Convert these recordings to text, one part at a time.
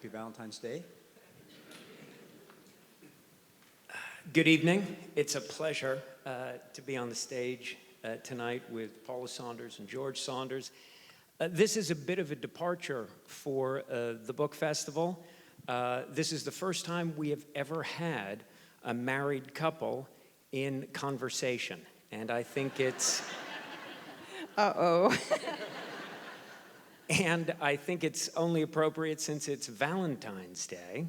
Happy Valentine's Day. Good evening. It's a pleasure to be on the stage tonight with Paula Saunders and George Saunders. This is a bit of a departure for the book festival. This is the first time we have ever had a married couple in conversation, and I think it's... Uh-oh. And I think it's only appropriate since it's Valentine's Day.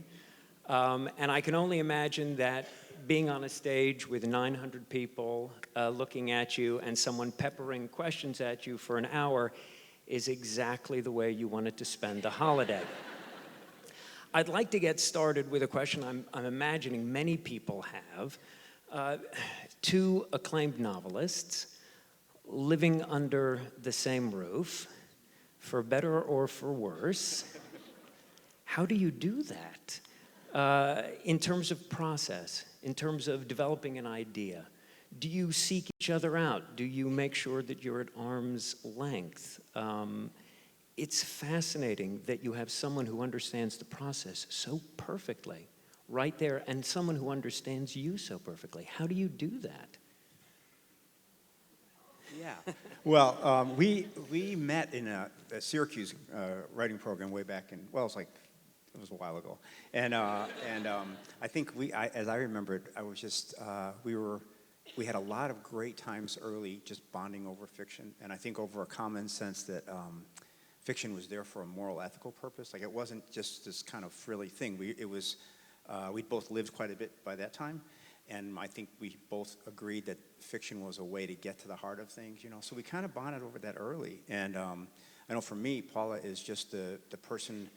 And I can only imagine that being on a stage with 900 people looking at you and someone peppering questions at you for an hour is exactly the way you wanted to spend the holiday. I'd like to get started with a question I'm imagining many people have. Two acclaimed novelists living under the same roof, for better or for worse. How do you do that? In terms of process, in terms of developing an idea, do you seek each other out? Do you make sure that you're at arm's length? It's fascinating that you have someone who understands the process so perfectly right there and someone who understands you so perfectly. How do you do that? Yeah. Well, we met in a Syracuse writing program way back in, well, it was a while ago. And I think as I remember it, I was just, we had a lot of great times early just bonding over fiction. And I think over a common sense that fiction was there for a moral, ethical purpose. Like, it wasn't just this kind of frilly thing. We'd both lived quite a bit by that time. And I think we both agreed that fiction was a way to get to the heart of things, you know. So we kind of bonded over that early. And I know for me, Paula is just the person,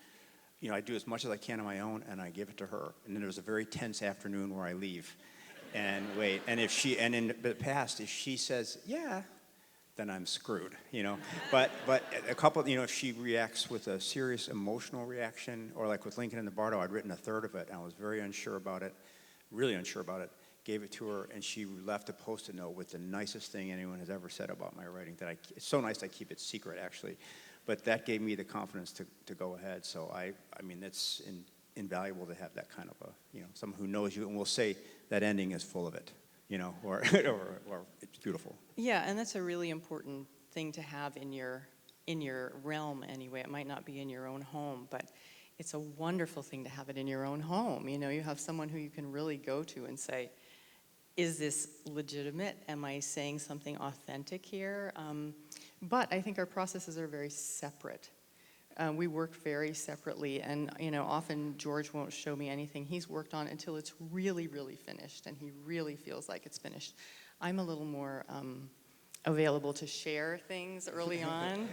you know, I do as much as I can on my own, and I give it to her. And then there's a very tense afternoon where I leave and wait. And and in the past, if she says, yeah, then I'm screwed, you know. But a couple, you know, if she reacts with a serious emotional reaction, or like with Lincoln and the Bardo, I'd written a third of it, and I was very unsure about it. Really unsure about it, gave it to her, and she left a Post-it note with the nicest thing anyone has ever said about my writing. It's so nice I keep it secret, actually. But that gave me the confidence to go ahead. So I mean, it's invaluable to have that kind of someone who knows you and will say that ending is full of it, you know, or it's beautiful. Yeah, and that's a really important thing to have in your realm anyway. It might not be in your own home, but it's a wonderful thing to have it in your own home. You know, you have someone who you can really go to and say, is this legitimate? Am I saying something authentic here? But I think our processes are very separate. We work very separately, and you know, often George won't show me anything he's worked on until it's really, really finished, and he really feels like it's finished. I'm a little more available to share things early on,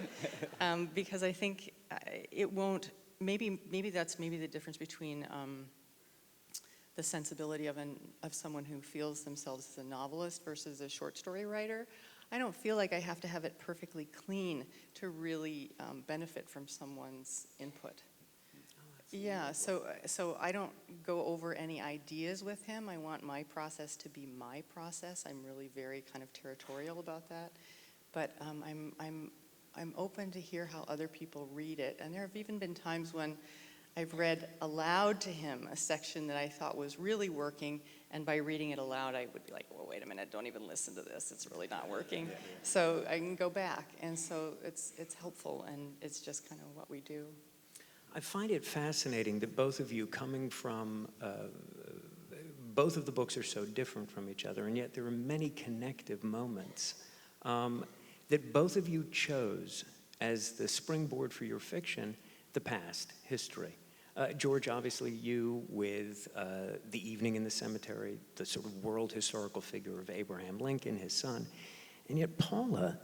because I think it won't. Maybe that's the difference between the sensibility of someone who feels themselves as a novelist versus a short story writer. I don't feel like I have to have it perfectly clean to really benefit from someone's input. Yeah, so I don't go over any ideas with him. I want my process to be my process. I'm really very kind of territorial about that. But I'm open to hear how other people read it. And there have even been times when I've read aloud to him a section that I thought was really working, and by reading it aloud, I would be like, well, wait a minute, don't even listen to this. It's really not working. So I can go back. And so it's helpful, and it's just kind of what we do. I find it fascinating that both of you coming from, both of the books are so different from each other, and yet there are many connective moments that both of you chose as the springboard for your fiction, the past, history. George, obviously you with The Evening in the Cemetery, the sort of world historical figure of Abraham Lincoln, his son. And yet, Paula,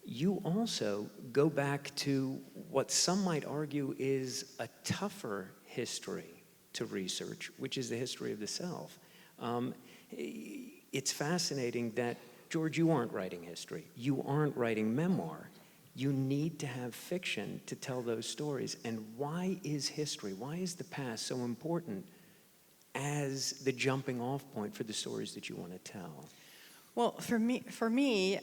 you also go back to what some might argue is a tougher history to research, which is the history of the self. It's fascinating that, George, you aren't writing history. You aren't writing memoir. You need to have fiction to tell those stories. And why is history, why is the past so important as the jumping off point for the stories that you want to tell? Well, for me,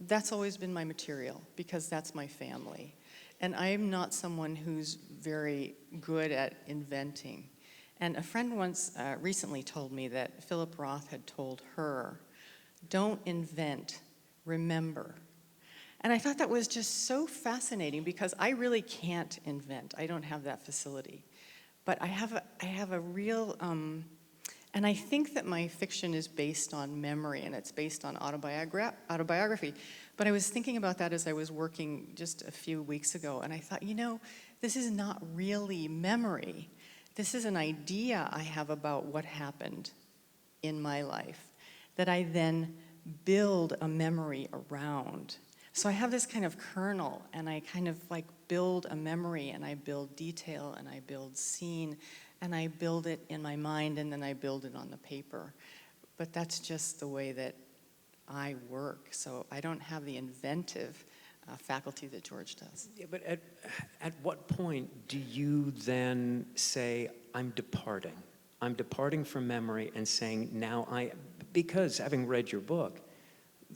that's always been my material, because that's my family. And I'm not someone who's very good at inventing. And a friend once recently told me that Philip Roth had told her, "Don't invent, remember." And I thought that was just so fascinating because I really can't invent. I don't have that facility. But I have a real, and I think that my fiction is based on memory and it's based on autobiography. But I was thinking about that as I was working just a few weeks ago, and I thought, this is not really memory. This is an idea I have about what happened in my life that I then build a memory around. So I have this kind of kernel, and I kind of like build a memory, and I build detail, and I build scene, and I build it in my mind, and then I build it on the paper. But that's just the way that I work. So I don't have the inventive faculty that George does. Yeah, but at what point do you then say, I'm departing? I'm departing from memory and saying, because having read your book,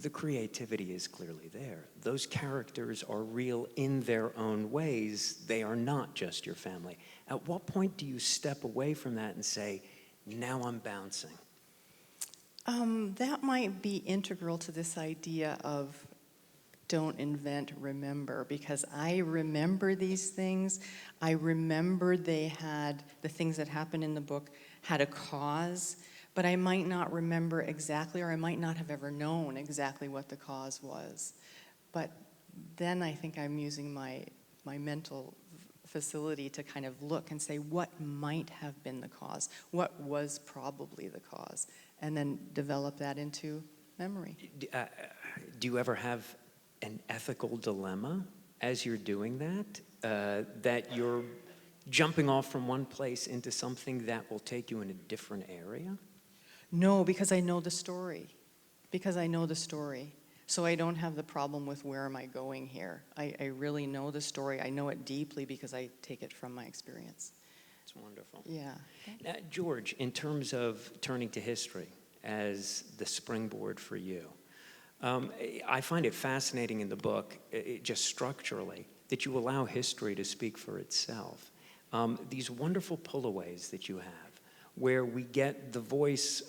the creativity is clearly there. Those characters are real in their own ways. They are not just your family. At what point do you step away from that and say, now I'm bouncing? That might be integral to this idea of don't invent, remember, because I remember these things. I remember the things that happened in the book had a cause, but I might not remember exactly, or I might not have ever known exactly what the cause was. But then I think I'm using my mental facility to kind of look and say, what might have been the cause? What was probably the cause? And then develop that into memory. Do you ever have an ethical dilemma as you're doing that? That you're jumping off from one place into something that will take you in a different area? No, because I know the story. So I don't have the problem with where am I going here. I really know the story. I know it deeply because I take it from my experience. It's wonderful. Yeah. Now, George, in terms of turning to history as the springboard for you, I find it fascinating in the book, just structurally, that you allow history to speak for itself. These wonderful pullaways that you have, where we get the voice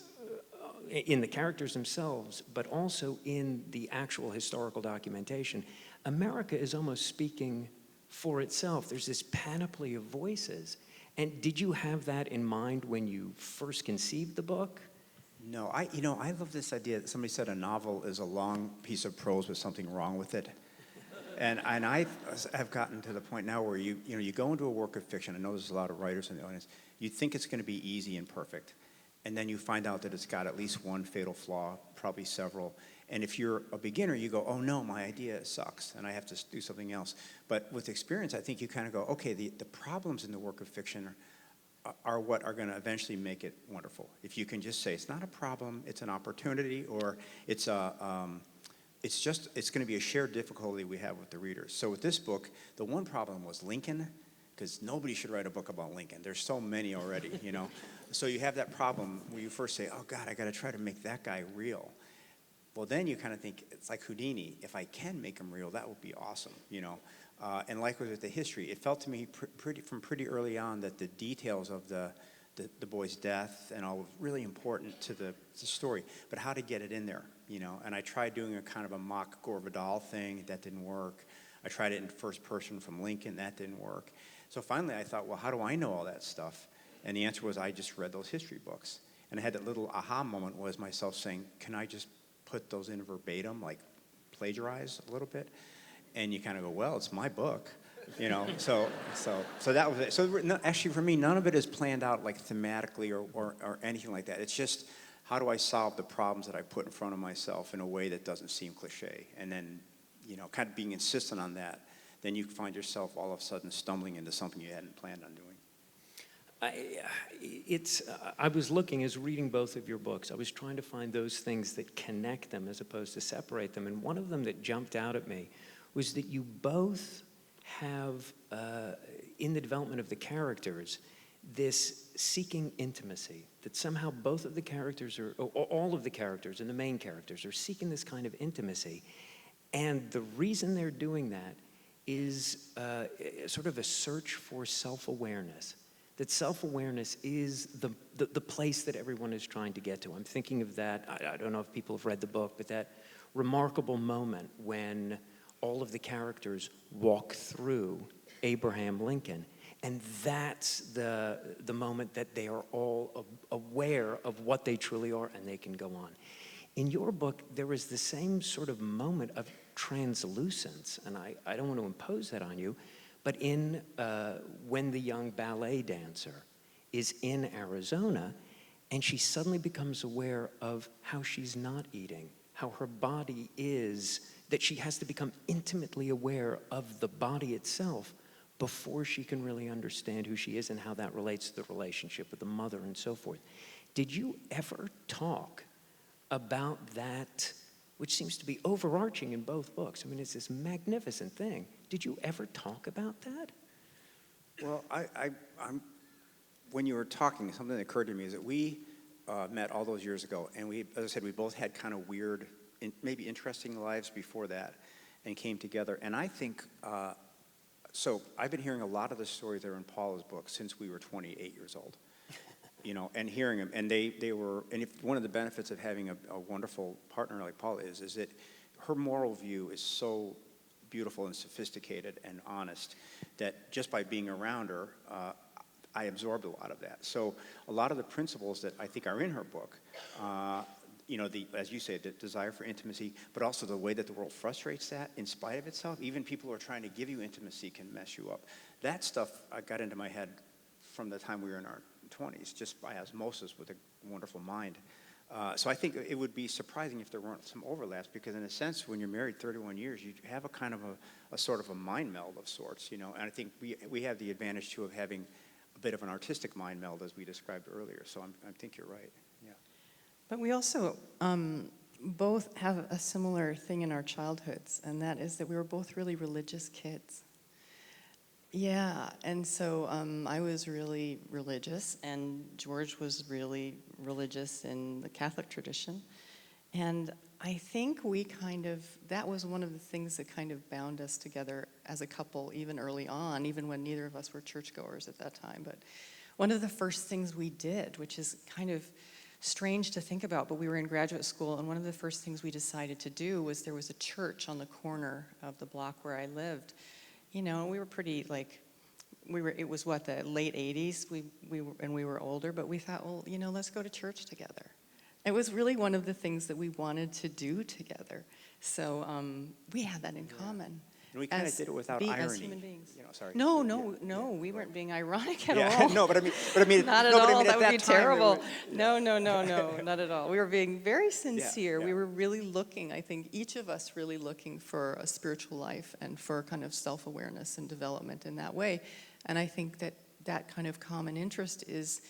in the characters themselves, but also in the actual historical documentation. America is almost speaking for itself. There's this panoply of voices. And did you have that in mind when you first conceived the book? No, I love this idea that somebody said a novel is a long piece of prose with something wrong with it. And I have gotten to the point now where you go into a work of fiction. I know there's a lot of writers in the audience. You think it's going to be easy and perfect. And then you find out that it's got at least one fatal flaw, probably several. And if you're a beginner, you go, oh no, my idea sucks, and I have to do something else. But with experience, I think you kind of go, okay, the problems in the work of fiction are what are going to eventually make it wonderful. If you can just say, it's not a problem, it's an opportunity, or it's going to be a shared difficulty we have with the readers. So with this book, the one problem was Lincoln, because nobody should write a book about Lincoln. There's so many already, So you have that problem where you first say, oh God, I got to try to make that guy real. Well, then you kind of think, it's like Houdini. If I can make him real, that would be awesome, And likewise with the history, it felt to me from pretty early on that the details of the boy's death and all was really important to the story, but how to get it in there, And I tried doing a kind of a mock Gore Vidal thing. That didn't work. I tried it in first person from Lincoln. That didn't work. So finally I thought, well, how do I know all that stuff? And the answer was I just read those history books. And I had that little aha moment was myself saying, can I just put those in verbatim, like plagiarize a little bit? And you kind of go, well, it's my book, So that was it. So actually for me, none of it is planned out like thematically or anything like that. It's just how do I solve the problems that I put in front of myself in a way that doesn't seem cliche? And then, kind of being insistent on that, then you find yourself all of a sudden stumbling into something you hadn't planned on doing. I was looking as reading both of your books. I was trying to find those things that connect them as opposed to separate them. And one of them that jumped out at me was that you both have, in the development of the characters, this seeking intimacy, that somehow both of the characters, or all of the characters and the main characters, are seeking this kind of intimacy. And the reason they're doing that is sort of a search for self-awareness. That self-awareness is the place that everyone is trying to get to. I'm thinking of that, I don't know if people have read the book, but that remarkable moment when all of the characters walk through Abraham Lincoln. And that's the moment that they are all aware of what they truly are, and they can go on. In your book, there is the same sort of moment of translucence, and I don't want to impose that on you, but in when the young ballet dancer is in Arizona, and she suddenly becomes aware of how she's not eating, how her body is, that she has to become intimately aware of the body itself before she can really understand who she is and how that relates to the relationship with the mother and so forth. Did you ever talk about that, which seems to be overarching in both books? I mean, it's this magnificent thing. Did you ever talk about that? Well, I'm when you were talking, something that occurred to me is that we met all those years ago, and we, as I said, we both had kind of weird, maybe interesting lives before that, and came together. And I think, so I've been hearing a lot of the stories that are in Paula's book since we were 28 years old, you know, and hearing them. And they were, and if one of the benefits of having a wonderful partner like Paula is that her moral view is so beautiful and sophisticated and honest that just by being around her, I absorbed a lot of that. So a lot of the principles that I think are in her book, you know, as you say, the desire for intimacy, but also the way that the world frustrates that in spite of itself. Even people who are trying to give you intimacy can mess you up. That stuff got into my head from the time we were in our 20s, just by osmosis with a wonderful mind. So I think it would be surprising if there weren't some overlaps, because in a sense, when you're married 31 years, you have a kind of a sort of a mind meld of sorts, you know. And I think we have the advantage, too, of having a bit of an artistic mind meld, as we described earlier. So I think you're right, yeah. But we also both have a similar thing in our childhoods, and that is that we were both really religious kids. Yeah, and so I was really religious, and George was really religious in the Catholic tradition. And I think that was one of the things that kind of bound us together as a couple, even early on, even when neither of us were churchgoers at that time. But one of the first things we did, which is kind of strange to think about, but we were in graduate school, and one of the first things we decided to do was there was a church on the corner of the block where I lived. You know, we were pretty, it was what, the late 80s, we were older, but we thought, well, you know, let's go to church together. It was really one of the things that we wanted to do together. So we had that in common. And we kind of did it without irony. As human beings. You know, sorry. No, we weren't being ironic at yeah, all. no, but I mean, not at no, all. But I mean, That would be terrible. We No, not at all. We were being very sincere. Yeah. We were really looking, I think, each of us really looking for a spiritual life and for kind of self-awareness and development in that way. And I think that kind of common interest is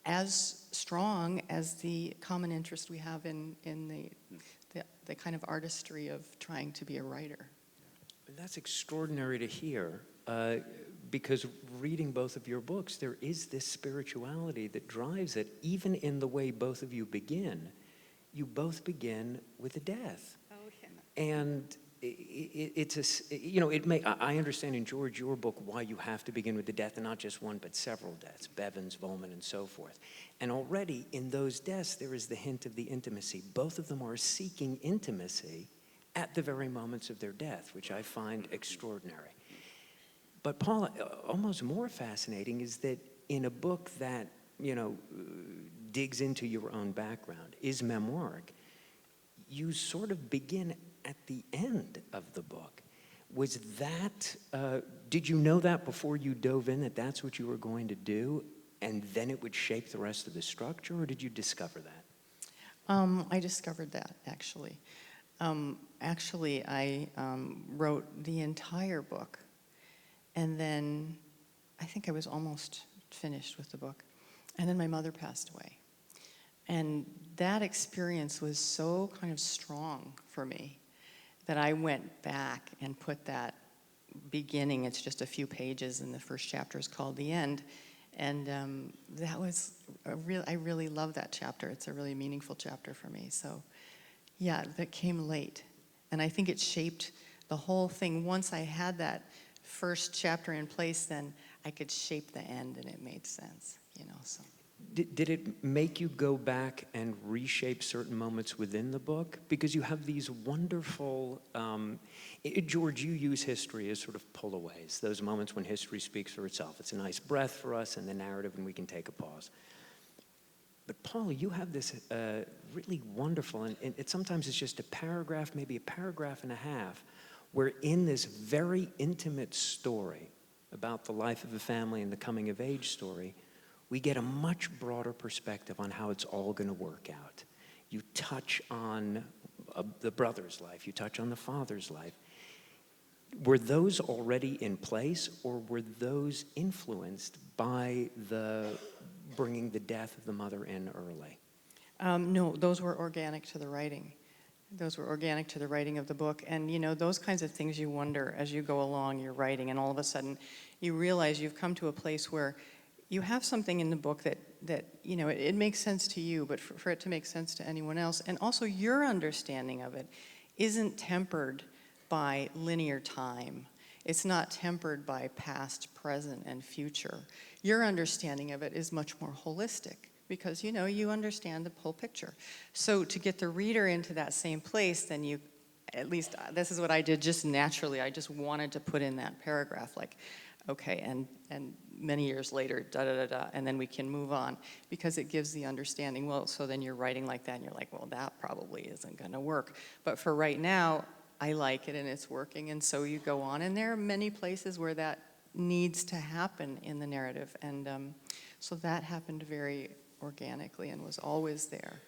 as strong as the common interest we have in the kind of artistry of trying to be a writer. That's extraordinary to hear, because reading both of your books, there is this spirituality that drives it, even in the way both of you begin. You both begin with a death. Oh, yeah. And I understand in George, your book, why you have to begin with the death, and not just one, but several deaths, Bevan's, Bowman, and so forth. And already in those deaths, there is the hint of the intimacy. Both of them are seeking intimacy at the very moments of their death, which I find extraordinary. But Paula, almost more fascinating is that in a book that, you know, digs into your own background, is memoiric, you sort of begin at the end of the book. Was that, did you know that before you dove in, that that's what you were going to do, and then it would shape the rest of the structure, or did you discover that? I discovered that, actually. I wrote the entire book, and then I think I was almost finished with the book, and then my mother passed away. And that experience was so kind of strong for me that I went back and put that beginning, it's just a few pages, and the first chapter is called The End, and that was I really love that chapter. It's a really meaningful chapter for me. So yeah, that came late. And I think it shaped the whole thing. Once I had that first chapter in place, then I could shape the end and it made sense, so. Did it make you go back and reshape certain moments within the book? Because you have these wonderful, George, you use history as sort of pullaways, those moments when history speaks for itself. It's a nice breath for us in the narrative and we can take a pause. But Paula, you have this really wonderful, and sometimes it's just a paragraph, maybe a paragraph and a half, where in this very intimate story about the life of a family and the coming of age story, we get a much broader perspective on how it's all going to work out. You touch on the brother's life, you touch on the father's life. Were those already in place, or were those influenced by the bringing the death of the mother in early? No, those were organic to the writing. Those were organic to the writing of the book. And, those kinds of things you wonder as you go along, you're writing, and all of a sudden you realize you've come to a place where you have something in the book that it makes sense to you, but for it to make sense to anyone else, and also your understanding of it isn't tempered by linear time. It's not tempered by past, present, and future. Your understanding of it is much more holistic because, you understand the whole picture. So to get the reader into that same place, then you, at least this is what I did just naturally. I just wanted to put in that paragraph like, okay, and many years later, da-da-da-da, and then we can move on because it gives the understanding, well, so then you're writing like that and you're like, well, that probably isn't gonna work. But for right now, I like it and it's working, and so you go on. And there are many places where that needs to happen in the narrative, and so that happened very organically and was always there.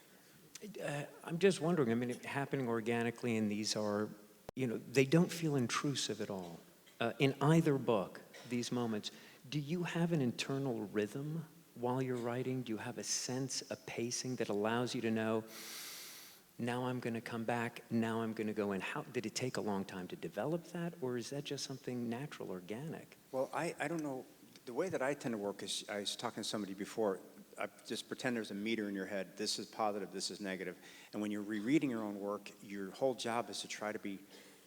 I'm just wondering, happening organically, and these are, they don't feel intrusive at all. In either book, these moments, do you have an internal rhythm while you're writing? Do you have a sense, a pacing that allows you to know, now I'm going to come back, now I'm going to go in? How did it take a long time to develop that, or is that just something natural, organic? Well, I don't know. The way that I tend to work is, I was talking to somebody before, I just pretend there's a meter in your head. This is positive, this is negative. And when you're rereading your own work, your whole job is to try to be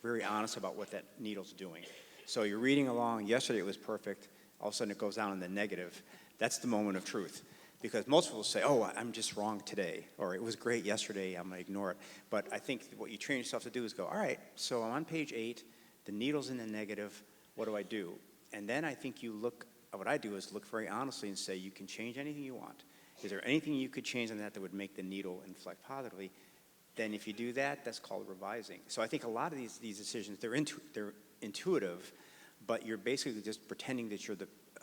very honest about what that needle's doing. So you're reading along, yesterday it was perfect, all of a sudden it goes down in the negative. That's the moment of truth. Because most people say, oh, I'm just wrong today, or it was great yesterday, I'm gonna ignore it. But I think what you train yourself to do is go, all right, so I'm on page 8, the needle's in the negative, what do I do? And then I think what I do is look very honestly and say, you can change anything you want. Is there anything you could change on that would make the needle inflect positively? Then if you do that, that's called revising. So I think a lot of these decisions, they're intuitive, but you're basically just pretending that you're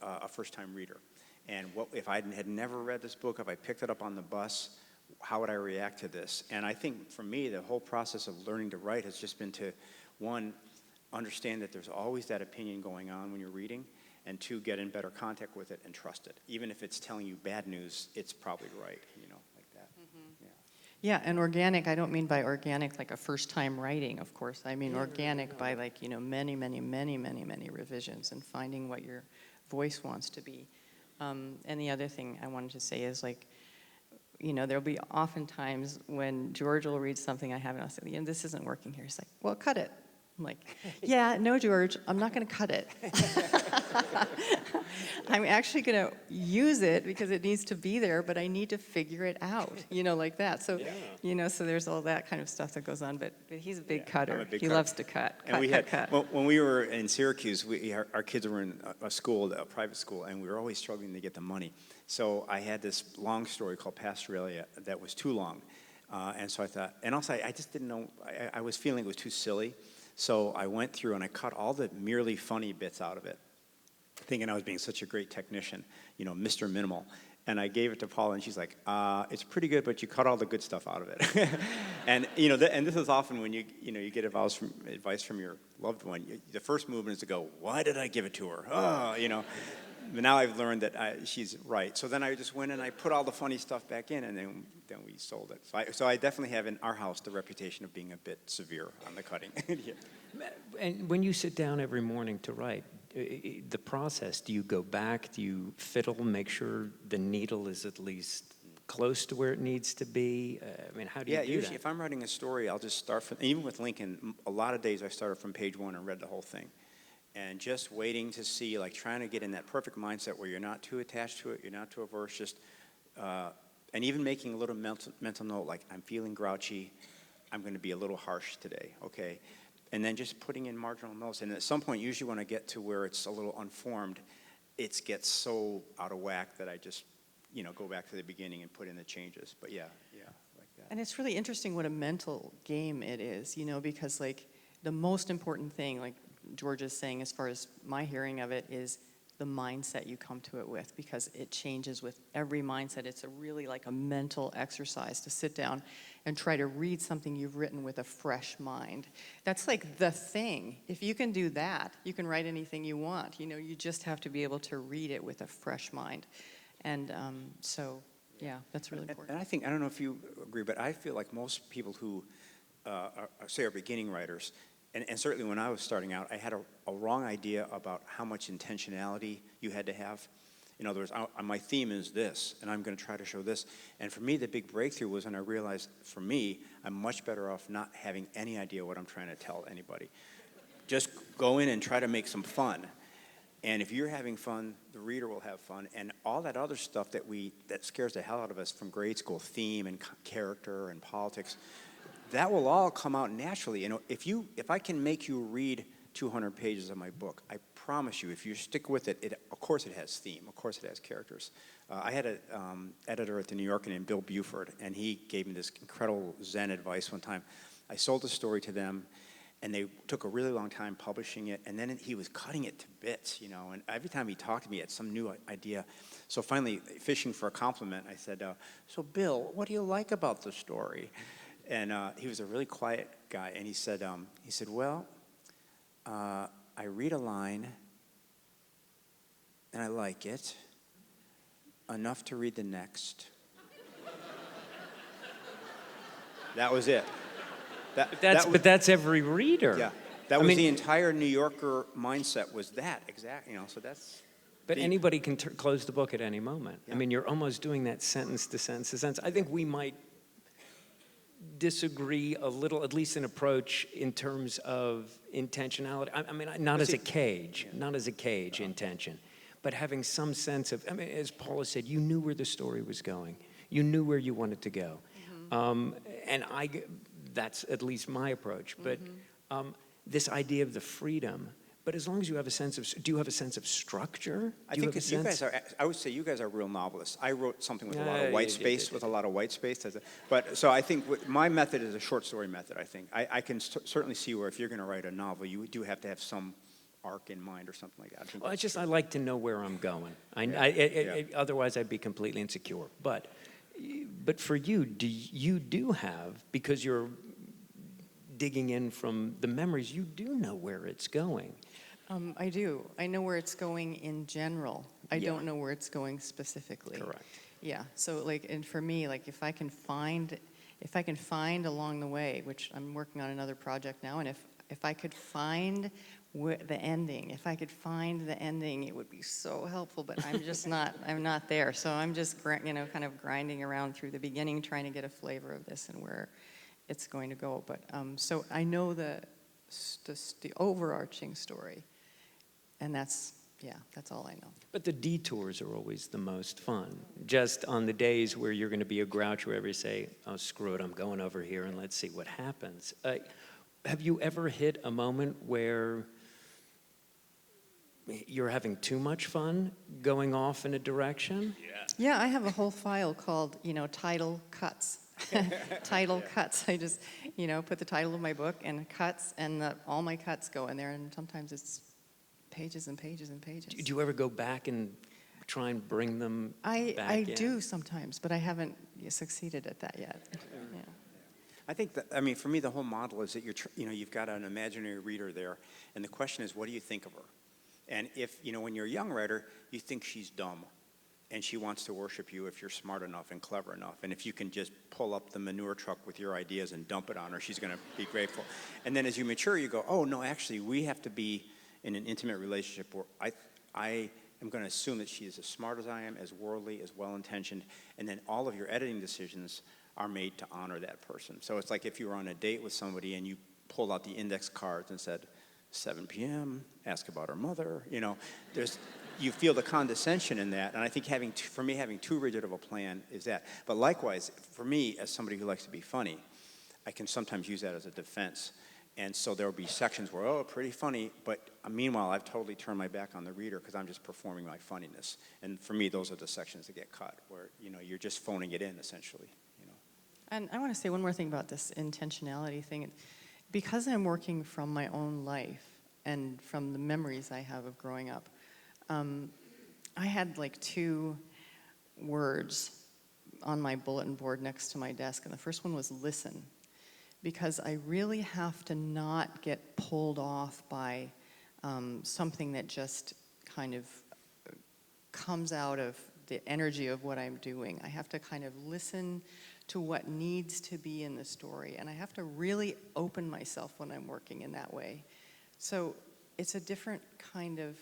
a first-time reader. And what if I had never read this book, if I picked it up on the bus, how would I react to this? And I think for me, the whole process of learning to write has just been to, one, understand that there's always that opinion going on when you're reading, and two, get in better contact with it and trust it. Even if it's telling you bad news, it's probably right, like that. Mm-hmm. Yeah, and organic, I don't mean by organic like a first-time writing, of course. I mean organic by like, many, many, many, many, many revisions and finding what your voice wants to be. And the other thing I wanted to say is like, there'll be often times when George will read something I have and I'll say, this isn't working here. He's like, well, cut it. I'm like, yeah, no, George, I'm not going to cut it. I'm actually going to use it because it needs to be there, but I need to figure it out, like that. So, so there's all that kind of stuff that goes on, but he's a big cutter. He loves to cut. Cut. When we were in Syracuse, our kids were in a private school, and we were always struggling to get the money. So I had this long story called Pastoralia that was too long. And so I thought, and also I just didn't know, I was feeling it was too silly. So I went through and I cut all the merely funny bits out of it, thinking I was being such a great technician, Mr. Minimal. And I gave it to Paula, and she's like, it's pretty good, but you cut all the good stuff out of it. And, and this is often when you get advice from your loved one, the first movement is to go, why did I give it to her? Oh, But now I've learned that she's right. So then I just went and I put all the funny stuff back in, and then we sold it. So I definitely have in our house the reputation of being a bit severe on the cutting. Yeah. And when you sit down every morning to write, the process, do you go back, do you fiddle, make sure the needle is at least close to where it needs to be? How do you do that? Yeah, usually if I'm writing a story, I'll just start from, even with Lincoln, a lot of days I started from page 1 and read the whole thing. and just waiting to see, like trying to get in that perfect mindset where you're not too attached to it, you're not too averse, just, and even making a little mental note, like I'm feeling grouchy, I'm going to be a little harsh today, okay? And then just putting in marginal notes. And at some point, usually when I get to where it's a little unformed, it gets so out of whack that I just, go back to the beginning and put in the changes. But yeah, like that. And it's really interesting what a mental game it is, because like the most important thing, like George is saying, as far as my hearing of it, is the mindset you come to it with, because it changes with every mindset. It's a really like a mental exercise to sit down and try to read something you've written with a fresh mind. That's like the thing. If you can do that, you can write anything you want. You just have to be able to read it with a fresh mind. And so, yeah, that's really important. And I don't know if you agree, but I feel like most people who are beginning writers, and certainly when I was starting out, I had a wrong idea about how much intentionality you had to have. In other words, my theme is this, and I'm going to try to show this. And for me, the big breakthrough was when I realized, for me, I'm much better off not having any idea what I'm trying to tell anybody. Just go in and try to make some fun. And if you're having fun, the reader will have fun. And all that other stuff that scares the hell out of us from grade school, theme and character and politics, that will all come out naturally. If I can make you read 200 pages of my book, I promise you, if you stick with it, of course it has theme, of course it has characters. I had an editor at the New Yorker named Bill Buford, and he gave me this incredible Zen advice one time. I sold the story to them, and they took a really long time publishing it, and then he was cutting it to bits, and every time he talked to me, he had some new idea. So finally, fishing for a compliment, I said, so Bill, what do you like about the story? And he was a really quiet guy, and he said, well, I read a line, and I like it, enough to read the next. That was it. But that's every reader. Yeah, that was the entire New Yorker mindset, was that, exactly, so that's... But anybody can close the book at any moment. Yeah. I mean, you're almost doing that sentence to sentence to sentence. I think we might disagree a little, at least in approach, in terms of intentionality. I mean, not as a cage, intention, but having some sense of, as Paula said, you knew where the story was going. You knew where you wanted to go. And that's at least my approach. But this idea of the freedom, but as long as you have a sense of, do you have a sense of structure? I would say you guys are real novelists. I wrote something with a lot of white space, But so I think my method is a short story method, I think. I can certainly see where if you're going to write a novel, you do have to have some arc in mind or something like that. I like to know where I'm going. Otherwise, I'd be completely insecure. But for you, you do have, because you're digging in from the memories, you do know where it's going. I do. I know where it's going in general. I don't know where it's going specifically. Correct. Yeah. So and for me, if I can find along the way, which I'm working on another project now, and if I could find the ending, it would be so helpful. But I'm just not. I'm not there. So I'm just kind of grinding around through the beginning, trying to get a flavor of this and where it's going to go. But so I know the overarching story, and that's all I know. But the detours are always the most fun. Just on the days where you're going to be a grouch, wherever you say, oh, screw it, I'm going over here and let's see what happens. Have you ever hit a moment where you're having too much fun going off in a direction? Yeah, I have a whole file called, title cuts. Title cuts. I just, put the title of my book and cuts, and all my cuts go in there, and sometimes it's pages and pages and pages. Do you ever go back and try and bring them back I in? do sometimes, but I haven't succeeded at that yet. Yeah. I think that, for me, the whole model is that you've got an imaginary reader there, and the question is, what do you think of her? And if, when you're a young writer, you think she's dumb, and she wants to worship you if you're smart enough and clever enough. And if you can just pull up the manure truck with your ideas and dump it on her, she's going to be grateful. And then as you mature, you go, oh, no, actually, we have to be in an intimate relationship where I am going to assume that she is as smart as I am, as worldly, as well-intentioned, and then all of your editing decisions are made to honor that person. So it's like if you were on a date with somebody and you pulled out the index cards and said, 7 p.m., ask about her mother, you feel the condescension in that, and I think for me, having too rigid of a plan is that. But likewise, for me, as somebody who likes to be funny, I can sometimes use that as a defense. And so there will be sections where, oh, pretty funny, but meanwhile, I've totally turned my back on the reader because I'm just performing my funniness. And for me, those are the sections that get cut, where, you're just phoning it in, essentially. And I want to say one more thing about this intentionality thing. Because I'm working from my own life and from the memories I have of growing up, I had like 2 words on my bulletin board next to my desk, and the first one was listen. Because I really have to not get pulled off by something that just kind of comes out of the energy of what I'm doing. I have to kind of listen to what needs to be in the story, and I have to really open myself when I'm working in that way. So it's a different kind of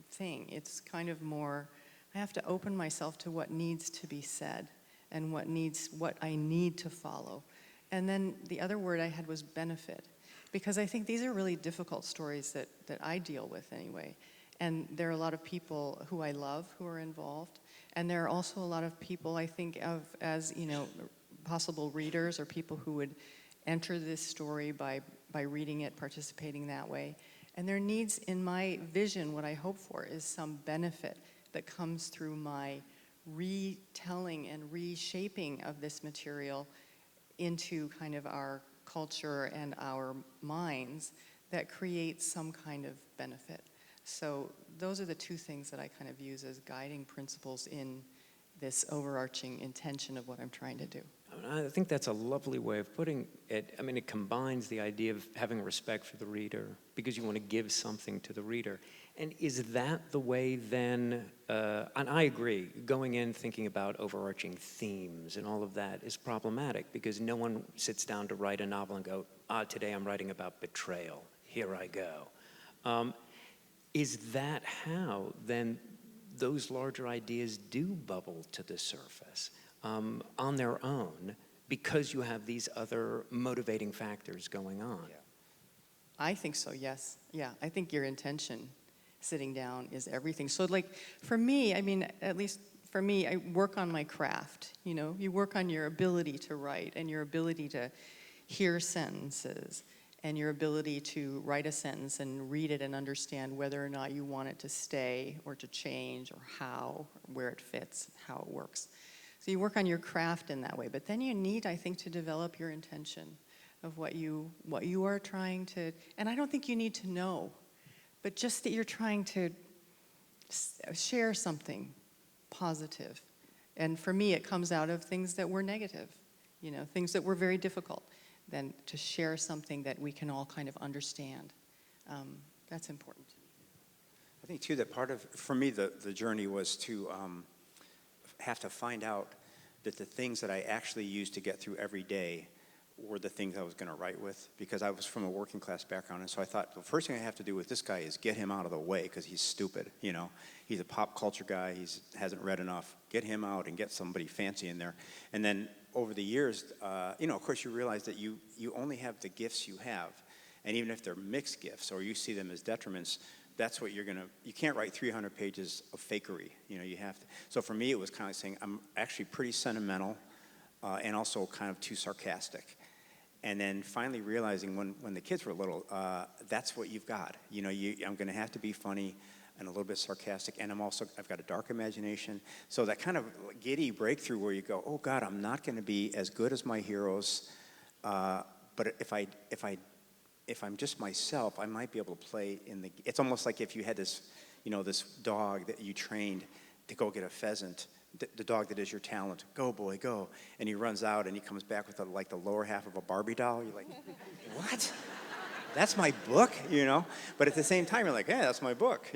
thing. It's kind of more, I have to open myself to what needs to be said and what I need to follow. And then the other word I had was benefit, because I think these are really difficult stories that I deal with anyway. And there are a lot of people who I love who are involved, and there are also a lot of people I think of as, possible readers or people who would enter this story by reading it, participating that way. And there needs, in my vision, what I hope for is some benefit that comes through my retelling and reshaping of this material into kind of our culture and our minds that creates some kind of benefit. So those are the 2 things that I kind of use as guiding principles in this overarching intention of what I'm trying to do. I think that's a lovely way of putting it. I mean, it combines the idea of having respect for the reader because you want to give something to the reader. And is that the way then, and I agree, going in thinking about overarching themes and all of that is problematic because no one sits down to write a novel and go, today I'm writing about betrayal. Here I go. Is that how then those larger ideas do bubble to the surface on their own because you have these other motivating factors going on? Yeah. I think so, yes. Yeah, I think your intention sitting down is everything. So like for me, I mean, at least for me, I work on my craft, you work on your ability to write and your ability to hear sentences and your ability to write a sentence and read it and understand whether or not you want it to stay or to change or how, where it fits, how it works. So you work on your craft in that way, but then you need, I think, to develop your intention of what you are trying to, and I don't think you need to know, but just that you're trying to share something positive. And for me, it comes out of things that were negative, things that were very difficult. Then to share something that we can all kind of understand. That's important. I think, too, that part of, for me, the journey was to have to find out that the things that I actually used to get through every day were the things I was going to write with, because I was from a working class background, and so I thought the first thing I have to do with this guy is get him out of the way because he's stupid. He's a pop culture guy. He hasn't read enough. Get him out and get somebody fancy in there. And then over the years, of course, you realize that you only have the gifts you have, and even if they're mixed gifts or you see them as detriments, that's what you can't write 300 pages of fakery. You have to. So for me, it was kind of saying I'm actually pretty sentimental and also kind of too sarcastic. And then finally realizing when the kids were little, that's what you've got. I'm going to have to be funny and a little bit sarcastic, and I've got a dark imagination. So that kind of giddy breakthrough where you go, oh God, I'm not going to be as good as my heroes, but if I'm just myself, I might be able to play it's almost like if you had this, this dog that you trained to go get a pheasant. The dog that is your talent, go boy, go. And he runs out and he comes back with the lower half of a Barbie doll. You're like, what? That's my book, But at the same time, you're like, yeah, that's my book,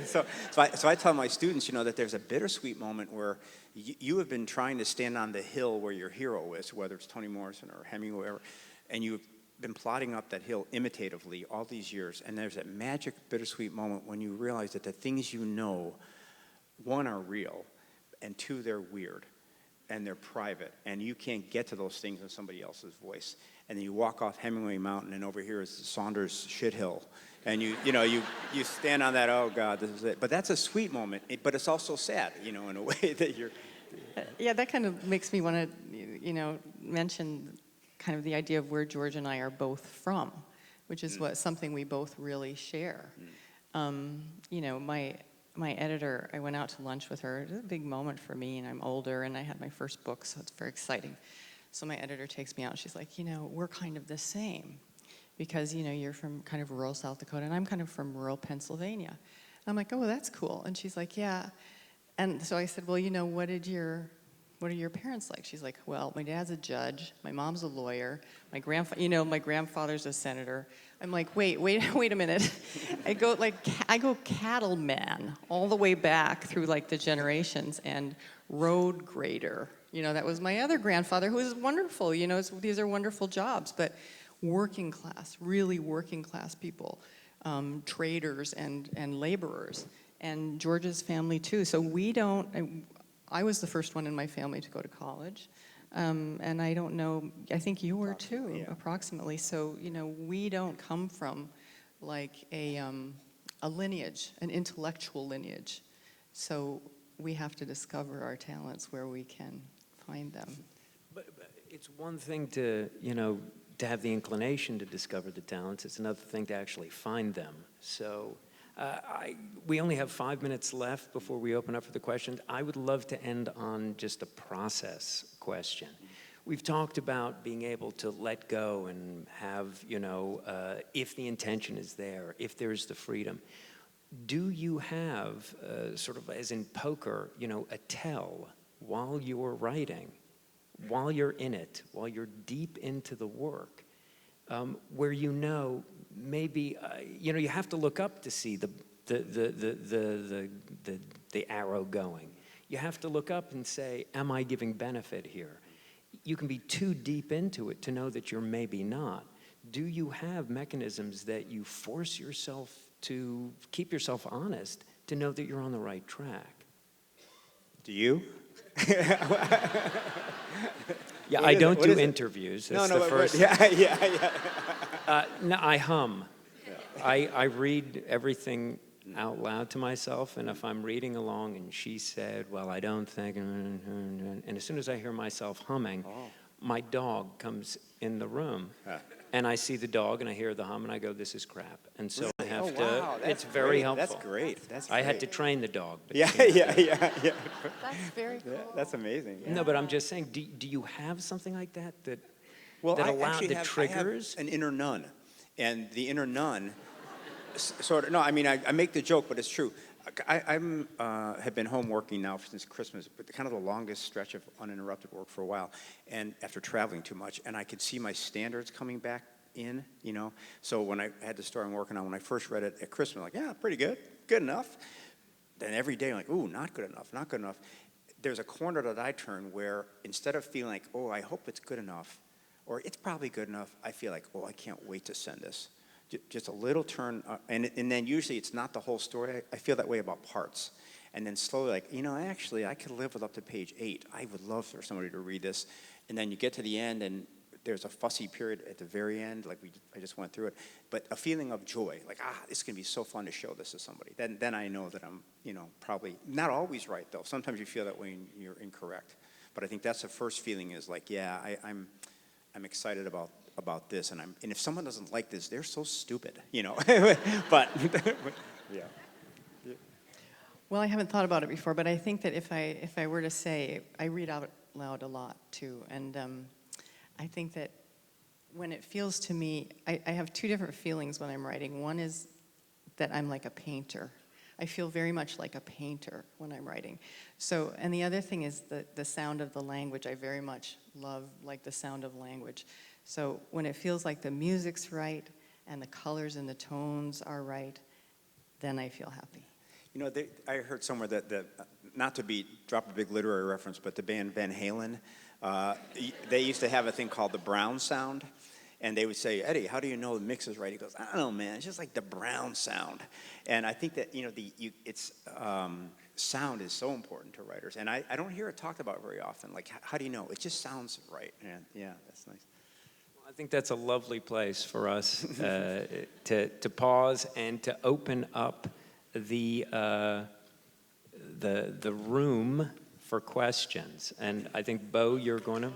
So I tell my students, that there's a bittersweet moment where you have been trying to stand on the hill where your hero is, whether it's Toni Morrison or Hemingway, or whatever, and you've been plodding up that hill imitatively all these years. And there's that magic bittersweet moment when you realize that the things one, are real, and 2, they're weird, and they're private, and you can't get to those things in somebody else's voice. and then you walk off Hemingway Mountain, and over here is Saunders Shit Hill. And you stand on that, oh God, this is it. But that's a sweet moment, but it's also sad, in a way that you're... Yeah, that kind of makes me want to, mention kind of the idea of where George and I are both from, which is something we both really share. My editor, I went out to lunch with her. It was a big moment for me, and I'm older, and I had my first book, so it's very exciting. So my editor takes me out, and she's like, we're kind of the same. Because, you're from kind of rural South Dakota, and I'm kind of from rural Pennsylvania. And I'm like, oh, that's cool. And she's like, yeah. And so I said, well, what are your parents like? She's like, well, my dad's a judge, my mom's a lawyer, my grandfather's a senator. I'm like, wait a minute. I go cattleman all the way back through the generations, and road grader. That was my other grandfather, who was wonderful. These are wonderful jobs, but working class, really working class people, traders and laborers, and George's family too. So I was the first one in my family to go to college, and I don't know, I think you were too, approximately. So, we don't come from a lineage, an intellectual lineage. So we have to discover our talents where we can find them. But it's one thing to have the inclination to discover the talents. It's another thing to actually find them. So we only have 5 minutes left before we open up for the questions. I would love to end on just a process question. We've talked about being able to let go and have, if the intention is there, if there's the freedom. Do you have, sort of as in poker, a tell while you're writing, while you're in it, while you're deep into the work, where maybe you have to look up to see the arrow going. You have to look up and say, am I giving benefit here? You can be too deep into it to know that you're maybe not. Do you have mechanisms that you force yourself to keep yourself honest to know that you're on the right track? Do you? Yeah, I don't do interviews. That's the first. No, I hum. I read everything out loud to myself, and if I'm reading along and she said, well, I don't think, and as soon as I hear myself humming, my dog comes in the room, and I see the dog, and I hear the hum, and I go, this is crap. And so I have to, it's very helpful. That's great. That's I great. had to train the dog. But Yeah. That's very cool. That's amazing. Yeah. No, but I'm just saying, do you have something like that that I triggers? have an inner nun, and the inner nun sort of, no, I mean, I make the joke, but it's true. I'm have been home working now since Christmas, but kind of the longest stretch of uninterrupted work for a while, and after traveling too much, and I could see my standards coming back in, So when I had the story I'm working on, when I first read it at Christmas, I'm like, yeah, pretty good, good enough. Then every day I'm like, ooh, not good enough, not good enough. There's a corner that I turn where instead of feeling like, oh, I hope it's good enough, or it's probably good enough, I feel like, oh, I can't wait to send this. Just a little turn, and then usually it's not the whole story. I feel that way about parts. And then slowly, actually, I could live with up to page 8. I would love for somebody to read this. And then you get to the end, and there's a fussy period at the very end, I just went through it. But a feeling of joy, it's going to be so fun to show this to somebody. Then I know that I'm, probably not always right, though. Sometimes you feel that way and you're incorrect. But I think that's the first feeling is I'm excited about this, and if someone doesn't like this, they're so stupid, But yeah. Well, I haven't thought about it before, but I think that if I were to say, I read out loud a lot too, and I think that when it feels to me, I have two different feelings when I'm writing. One is that I'm like a painter. I feel very much like a painter when I'm writing. So, and the other thing is the sound of the language. I very much love the sound of language. So when it feels like the music's right and the colors and the tones are right, then I feel happy. I heard somewhere that not to drop a big literary reference, but the band Van Halen, they used to have a thing called the Brown sound. And they would say, Eddie, how do you know the mix is right? He goes, I don't know, man. It's just like the Brown sound. And I think that, sound is so important to writers. And I don't hear it talked about very often. How do you know? It just sounds right. And yeah, that's nice. I think that's a lovely place for us to pause and to open up the room for questions. And I think, Bo, you're going to.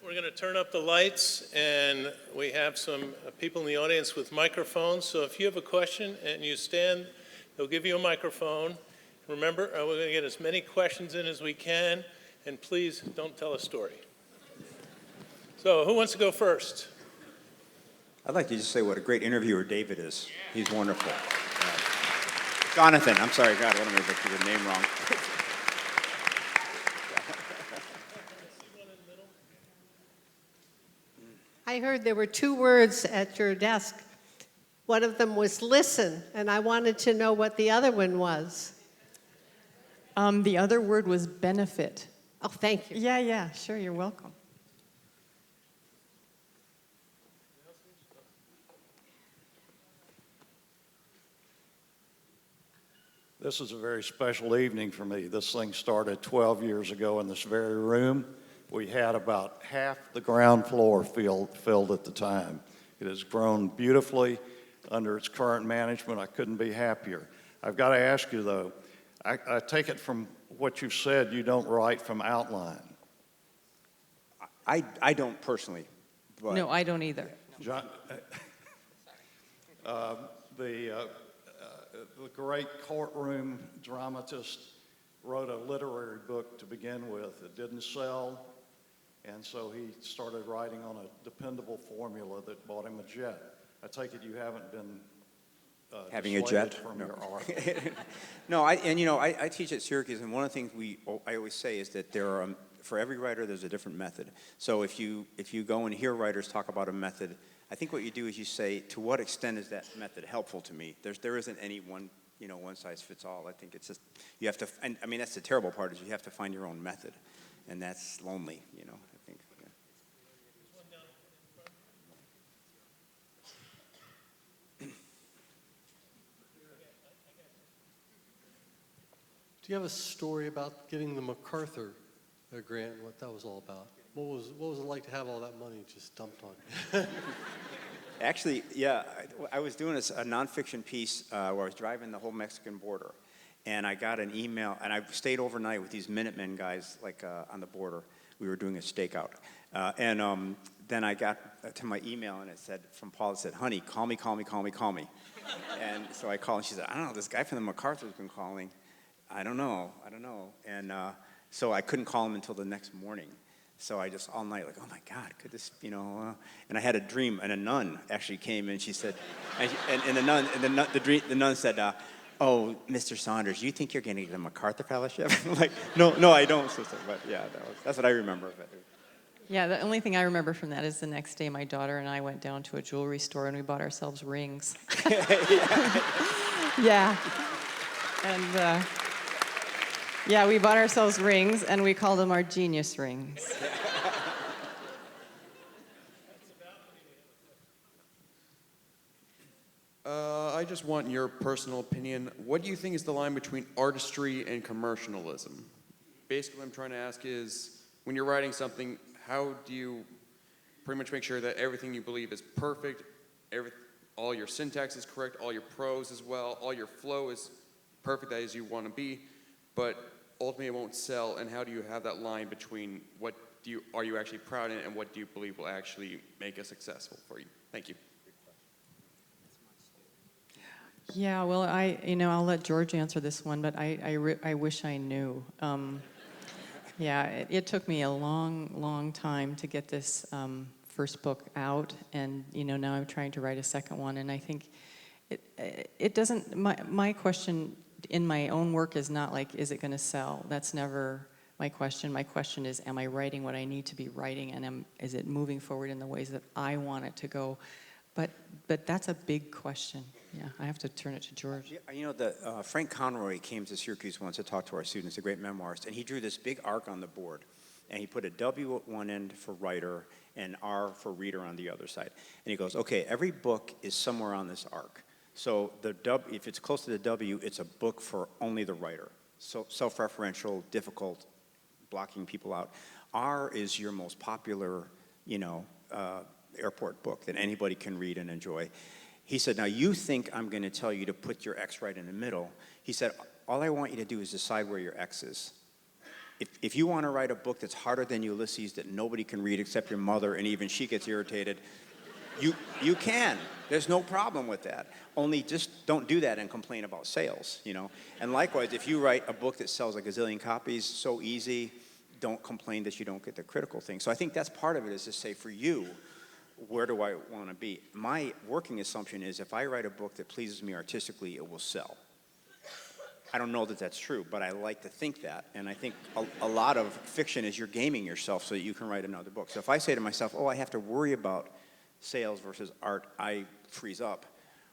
We're going to turn up the lights, and we have some people in the audience with microphones. So if you have a question and you stand, they'll give you a microphone. Remember, we're going to get as many questions in as we can, and please don't tell a story. So who wants to go first? I'd like to just say what a great interviewer David is. He's wonderful. Jonathan, I'm sorry, God, what am I going to get your name wrong? I heard there were 2 words at your desk. One of them was listen, and I wanted to know what the other one was. The other word was benefit. Oh, thank you. Yeah, sure, you're welcome. This is a very special evening for me. This thing started 12 years ago in this very room. We had about half the ground floor filled at the time. It has grown beautifully under its current management. I couldn't be happier. I've got to ask you, though, I take it from what you've said, you don't write from outline. I don't personally. But No, I don't either. John, the great courtroom dramatist wrote a literary book to begin with. It didn't sell, and so he started writing on a dependable formula that bought him a jet. I take it you haven't been having a dissuaded jet from no. your art. No, I teach at Syracuse, and one of the things I always say is that there are for every writer there's a different method. So if you go and hear writers talk about a method, I think what you do is you say, to what extent is that method helpful to me? There isn't any one size fits all. I think it's just you have to. And I mean that's the terrible part is you have to find your own method, and that's lonely. I think. Yeah. Do you have a story about getting the MacArthur grant and what that was all about? What was it like to have all that money just dumped on you? Actually, yeah, I was doing a nonfiction piece where I was driving the whole Mexican border, and I got an email, and I stayed overnight with these Minutemen guys, on the border. We were doing a stakeout, and then I got to my email, and it said from Paula, it said, "Honey, call me." And so I called, and she said, "I don't know, this guy from the MacArthur's been calling. I don't know," and so I couldn't call him until the next morning. So I just all night oh my God, could this, and I had a dream, and a nun actually came and she said, and the nun said, "Oh, Mr. Saunders, you think you're going to get a MacArthur Fellowship?" I'm like, no, I don't, sister. But yeah, that's what I remember of it. Yeah, the only thing I remember from that is the next day my daughter and I went down to a jewelry store and we bought ourselves rings. Yeah. And yeah, we bought ourselves rings and we called them our genius rings. I just want your personal opinion. What do you think is the line between artistry and commercialism? Basically, what I'm trying to ask is, when you're writing something, how do you pretty much make sure that everything you believe is perfect, all your syntax is correct, all your prose as well, all your flow is perfect as you want to be, but ultimately it won't sell, and how do you have that line between are you actually proud in and what do you believe will actually make it successful for you? Thank you. Yeah, well, I'll let George answer this one, but I wish I knew. Yeah, it took me a long time to get this first book out, and now I'm trying to write a second one, and I think it doesn't. My question in my own work is not like, is it going to sell? That's never my question. My question is, am I writing what I need to be writing, and is it moving forward in the ways that I want it to go? But that's a big question. Yeah, I have to turn it to George. Frank Conroy came to Syracuse once to talk to our students, a great memoirist, and he drew this big arc on the board. And he put a W at one end for writer and R for reader on the other side. And he goes, okay, every book is somewhere on this arc. So if it's close to the W, it's a book for only the writer. So self-referential, difficult, blocking people out. R is your most popular, airport book that anybody can read and enjoy. He said, now you think I'm going to tell you to put your X right in the middle. He said, all I want you to do is decide where your X is. If you want to write a book that's harder than Ulysses that nobody can read except your mother, and even she gets irritated, you can. There's no problem with that. Only just don't do that and complain about sales, And likewise, if you write a book that sells a gazillion copies, so easy, don't complain that you don't get the critical thing. So I think that's part of it, is to say, for you, where do I want to be? My working assumption is if I write a book that pleases me artistically, it will sell. I don't know that that's true, but I like to think that. And I think a lot of fiction is you're gaming yourself so that you can write another book. So if I say to myself, I have to worry about sales versus art, I freeze up.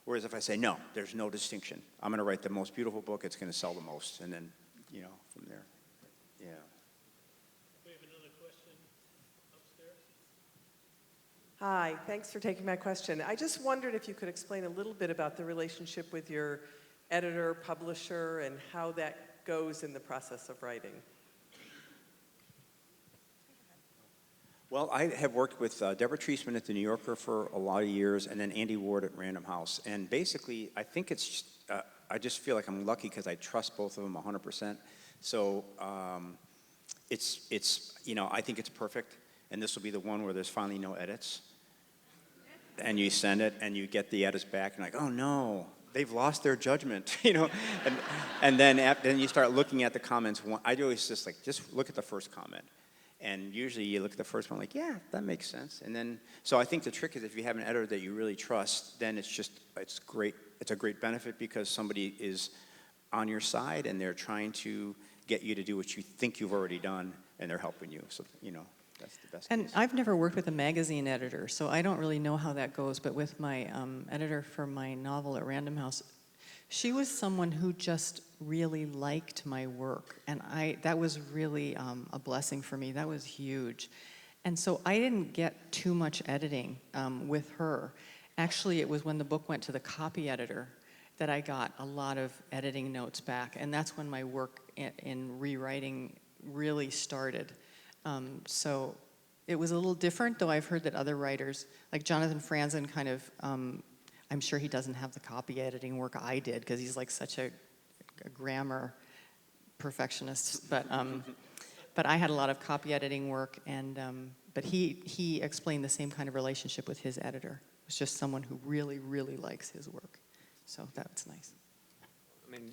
Whereas if I say, no, there's no distinction. I'm going to write the most beautiful book, it's going to sell the most. And then, from there, yeah. We have another question upstairs. Hi, thanks for taking my question. I just wondered if you could explain a little bit about the relationship with your editor, publisher, and how that goes in the process of writing. Well, I have worked with Deborah Treisman at The New Yorker for a lot of years, and then Andy Ward at Random House. And basically, I think it's, I just feel like I'm lucky because I trust both of them 100%. So I think it's perfect. And this will be the one where there's finally no edits. And you send it, and you get the edits back, and like, oh no, they've lost their judgment, And then you start looking at the comments. I always just look at the first comment. And usually you look at the first one like, yeah, that makes sense. And then, so I think the trick is if you have an editor that you really trust, then it's great. It's a great benefit because somebody is on your side and they're trying to get you to do what you think you've already done, and they're helping you. So, that's the best And case. I've never worked with a magazine editor, so I don't really know how that goes. But with my editor for my novel at Random House, she was someone who just really liked my work, and that was really a blessing for me. That was huge. And so I didn't get too much editing with her. Actually, it was when the book went to the copy editor that I got a lot of editing notes back, and that's when my work in rewriting really started. So it was a little different, though I've heard that other writers, like Jonathan Franzen kind of, I'm sure he doesn't have the copy editing work I did because he's like such a grammar perfectionist. But I had a lot of copy editing work, and but he explained the same kind of relationship with his editor. It was just someone who really, really likes his work. So that's nice. I mean,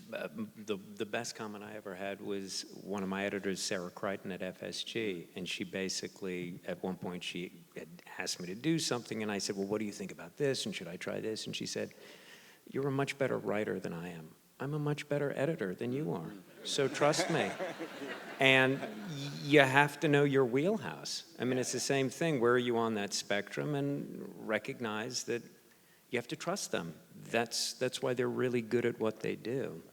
the best comment I ever had was one of my editors, Sarah Crichton at FSG, and she basically, at one point, she had asked me to do something, and I said, well, what do you think about this, and should I try this? And she said, you're a much better writer than I am. I'm a much better editor than you are, so trust me. And you have to know your wheelhouse. I mean, it's the same thing. Where are you on that spectrum? And recognize that you have to trust them. That's why they're really good at what they do.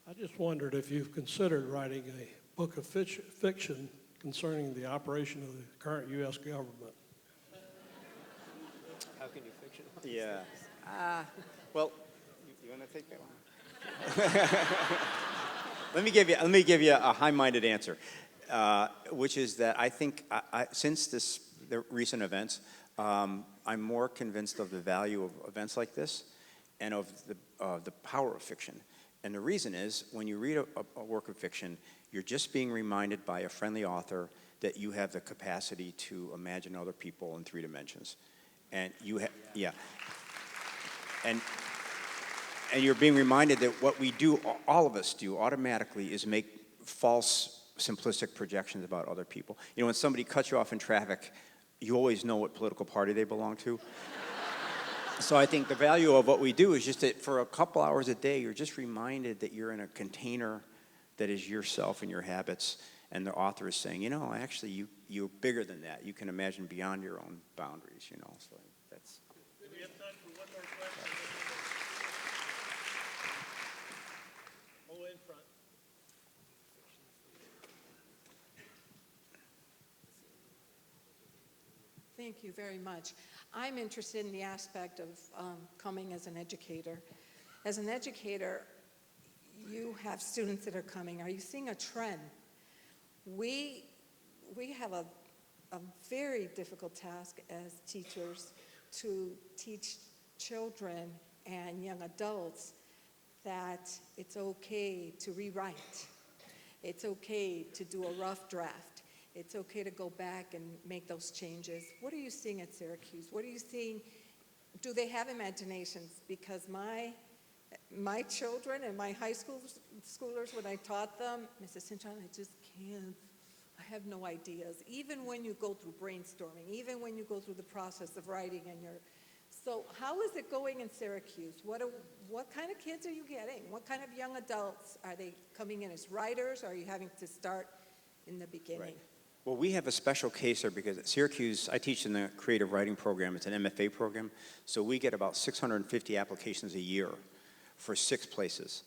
I just wondered if you've considered writing a book of fiction concerning the operation of the current U.S. government. How can you fiction? Yeah. Well, you want to take that one? Let me give you a high-minded answer, which is that I think since the recent events, I'm more convinced of the value of events like this, and of the power of fiction. And the reason is, when you read a work of fiction, you're just being reminded by a friendly author that you have the capacity to imagine other people in 3 dimensions, and and you're being reminded that what we do, all of us do automatically, is make false, simplistic projections about other people. When somebody cuts you off in traffic, you always know what political party they belong to. So I think the value of what we do is just that for a couple hours a day, you're just reminded that you're in a container that is yourself and your habits, and the author is saying, actually, you're bigger than that. You can imagine beyond your own boundaries, so that's... We have All the way in front. Thank you very much. I'm interested in the aspect of coming as an educator. As an educator, you have students that are coming. Are you seeing a trend? We have a very difficult task as teachers to teach children and young adults that it's okay to rewrite. It's okay to do a rough draft. It's okay to go back and make those changes. What are you seeing at Syracuse? What are you seeing? Do they have imaginations? Because my children and my high schoolers, when I taught them, Mrs. Cintron, I just can't. I have no ideas. Even when you go through brainstorming, even when you go through the process of writing and so how is it going in Syracuse? What kind of kids are you getting? What kind of young adults? Are they coming in as writers, or are you having to start in the beginning? Right. Well, we have a special case here because at Syracuse, I teach in the creative writing program. It's an MFA program. So we get about 650 applications a year for 6 places.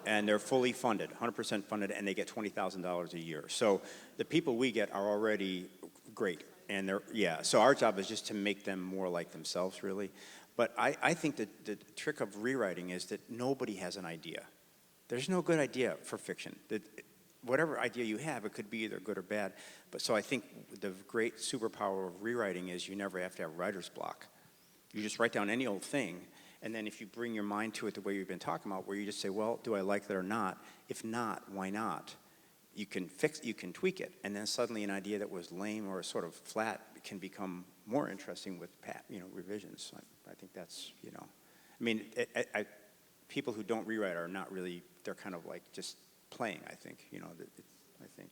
And they're fully funded, 100% funded, and they get $20,000 a year. So the people we get are already great. And so our job is just to make them more like themselves, really. But I think that the trick of rewriting is that nobody has an idea. There's no good idea for fiction. Whatever idea you have, it could be either good or bad. But so I think the great superpower of rewriting is you never have to have writer's block. You just write down any old thing, and then if you bring your mind to it the way you've been talking about, where you just say, well, do I like that or not? If not, why not? You can tweak it, and then suddenly an idea that was lame or sort of flat can become more interesting with revisions. I think that's, I mean, people who don't rewrite are not really, they're kind of like just playing, I think, I think.